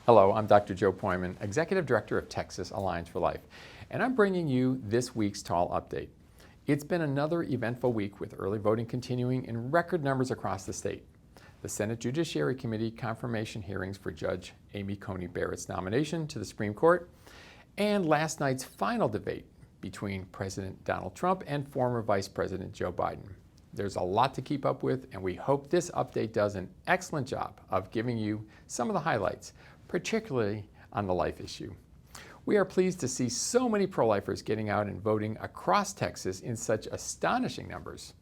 Hello, I'm Dr. Joe Poyman, Executive Director of Texas Alliance for Life, and I'm bringing you this week's TAL update. It's been another eventful week with early voting continuing in record numbers across the state. The Senate Judiciary Committee confirmation hearings for Judge Amy Coney Barrett's nomination to the Supreme Court, and last night's final debate between President Donald Trump and former Vice President Joe Biden. There's a lot to keep up with, and we hope this update does an excellent job of giving you some of the highlights, particularly on the life issue. We are pleased to see so many pro-lifers getting out and voting across Texas in such astonishing numbers.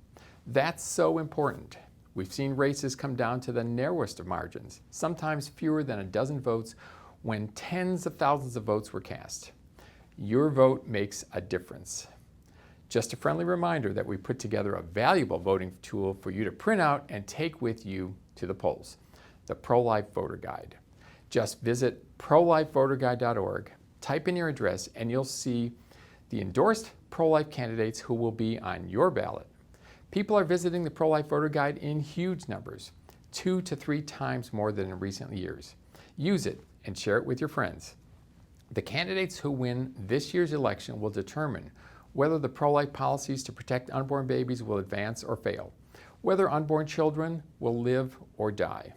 That's so important. We've seen races come down to the narrowest of margins, sometimes fewer than a dozen votes, when tens of thousands of votes were cast. Your vote makes a difference. Just a friendly reminder that we put together a valuable voting tool for you to print out and take with you to the polls, the Pro-Life Voter Guide. Just visit prolifevoterguide.org, type in your address, and you'll see the endorsed pro-life candidates who will be on your ballot. People are visiting the Pro-Life Voter Guide in huge numbers, 2 to 3 times more than in recent years. Use it and share it with your friends. The candidates who win this year's election will determine whether the pro-life policies to protect unborn babies will advance or fail, whether unborn children will live or die.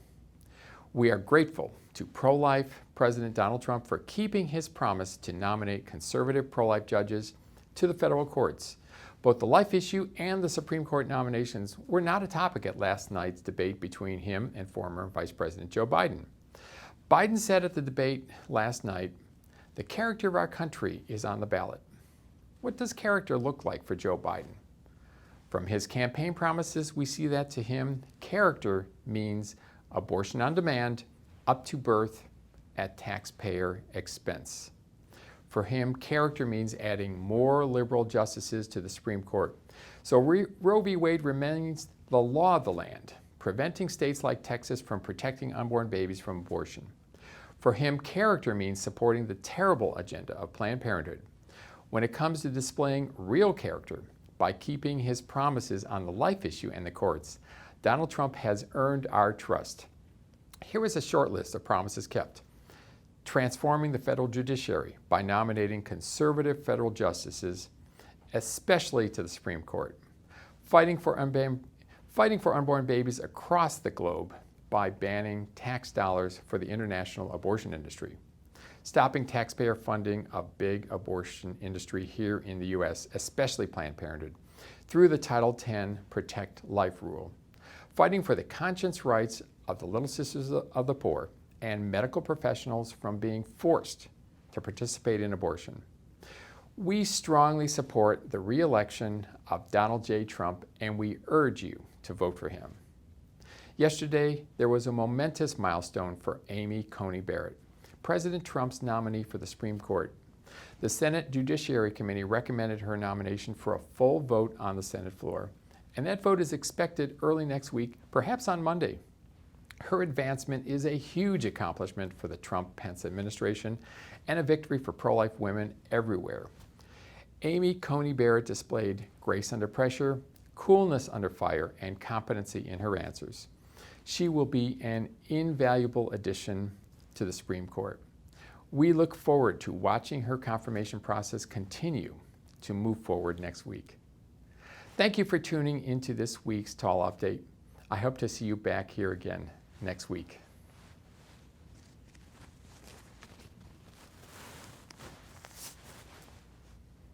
We are grateful to pro-life President Donald Trump for keeping his promise to nominate conservative pro-life judges to the federal courts. Both the life issue and the Supreme Court nominations were not a topic at last night's debate between him and former Vice President Joe Biden. Biden said at the debate last night, "The character of our country is on the ballot." What does character look like for Joe Biden? From his campaign promises, we see that to him, character means abortion on demand, up to birth, at taxpayer expense. For him, character means adding more liberal justices to the Supreme Court. So Roe v. Wade remains the law of the land, preventing states like Texas from protecting unborn babies from abortion. For him, character means supporting the terrible agenda of Planned Parenthood. When it comes to displaying real character by keeping his promises on the life issue and the courts, Donald Trump has earned our trust. Here is a short list of promises kept. Transforming the federal judiciary by nominating conservative federal justices, especially to the Supreme Court. Fighting for unborn babies across the globe by banning tax dollars for the international abortion industry. Stopping taxpayer funding of big abortion industry here in the U.S., especially Planned Parenthood, through the Title X Protect Life rule. Fighting for the conscience rights of the Little Sisters of the Poor and medical professionals from being forced to participate in abortion. We strongly support the re-election of Donald J. Trump, and we urge you to vote for him. Yesterday, there was a momentous milestone for Amy Coney Barrett, President Trump's nominee for the Supreme Court. The Senate Judiciary Committee recommended her nomination for a full vote on the Senate floor, and that vote is expected early next week, perhaps on Monday. Her advancement is a huge accomplishment for the Trump-Pence administration and a victory for pro-life women everywhere. Amy Coney Barrett displayed grace under pressure, coolness under fire, and competency in her answers. She will be an invaluable addition to the Supreme Court. We look forward to watching her confirmation process continue to move forward next week. Thank you for tuning into this week's TAL update. I hope to see you back here again next week.